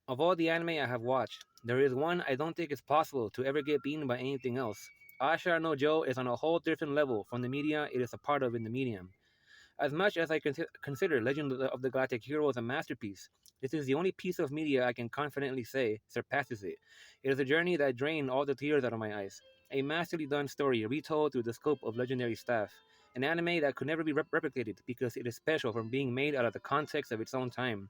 Of all the anime I have watched, there is one I don't think it's possible to ever get beaten by anything else. Ashita no Joe is on a whole different level from the media it is a part of in the medium. As much as I consider Legend of the Galactic Heroes a masterpiece, this is the only piece of media I can confidently say surpasses it. It is a journey that drained all the tears out of my eyes. A masterly done story retold through the scope of legendary staff. An anime that could never be replicated because it is special from being made out of the context of its own time.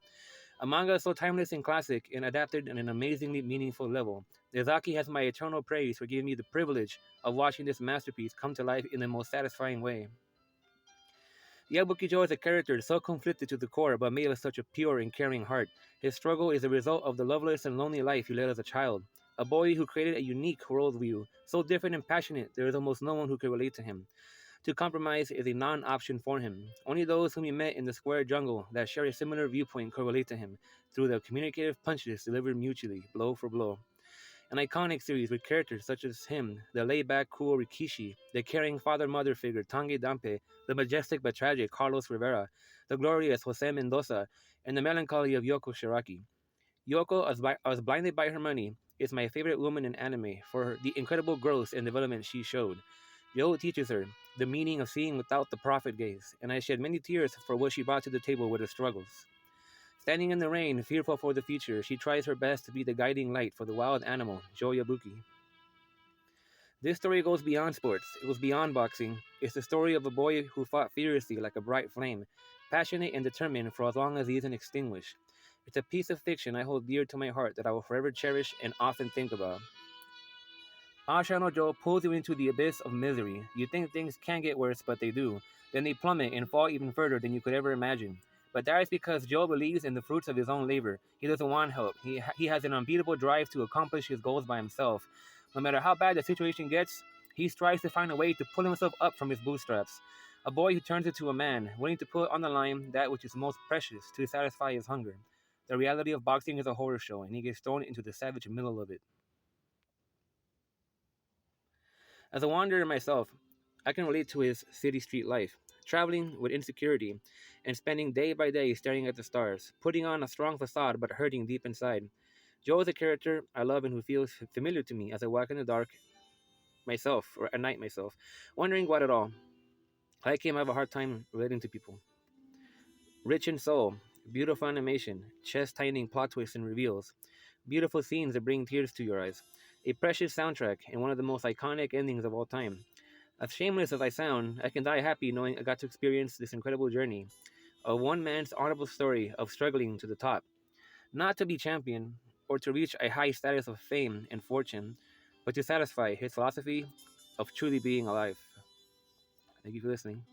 A manga so timeless and classic and adapted on an amazingly meaningful level. Miyazaki has my eternal praise for giving me the privilege of watching this masterpiece come to life in the most satisfying way. Yabuki-Jo is a character so conflicted to the core but made with such a pure and caring heart. His struggle is the result of the loveless and lonely life he led as a child. A boy who created a unique worldview, so different and passionate there is almost no one who can relate to him. To compromise is a non-option for him. Only those whom he met in the square jungle that share a similar viewpoint can relate to him, through the communicative punches delivered mutually, blow for blow. An iconic series with characters such as him, the laid-back, cool Rikishi, the caring father-mother figure Tange Dampe, the majestic but tragic Carlos Rivera, the glorious Jose Mendoza, and the melancholy of Yoko Shiraki. Yoko, as blinded by her money, is my favorite woman in anime for the incredible growth and development she showed. Yo teaches her the meaning of seeing without the profit gaze, and I shed many tears for what she brought to the table with her struggles. Standing in the rain, fearful for the future, she tries her best to be the guiding light for the wild animal, Jo Yabuki. This story goes beyond sports. It was beyond boxing. It's the story of a boy who fought furiously like a bright flame, passionate and determined for as long as he isn't extinguished. It's a piece of fiction I hold dear to my heart that I will forever cherish and often think about. Asha no Jo pulls you into the abyss of misery. You think things can't get worse, but they do. Then they plummet and fall even further than you could ever imagine. But that is because Joe believes in the fruits of his own labor. He doesn't want help. He has an unbeatable drive to accomplish his goals by himself. No matter how bad the situation gets, he strives to find a way to pull himself up from his bootstraps. A boy who turns into a man, willing to put on the line that which is most precious to satisfy his hunger. The reality of boxing is a horror show, and he gets thrown into the savage middle of it. As a wanderer myself, I can relate to his city street life, traveling with insecurity, and spending day by day staring at the stars, putting on a strong facade but hurting deep inside. Joe is a character I love and who feels familiar to me as I walk in the dark myself, or at night myself, wondering what at all. I came have a hard time relating to people. Rich in soul, beautiful animation, chest tightening plot twists and reveals, beautiful scenes that bring tears to your eyes, a precious soundtrack, and one of the most iconic endings of all time. As shameless as I sound, I can die happy knowing I got to experience this incredible journey, a one man's honorable story of struggling to the top, not to be champion or to reach a high status of fame and fortune, but to satisfy his philosophy of truly being alive. Thank you for listening.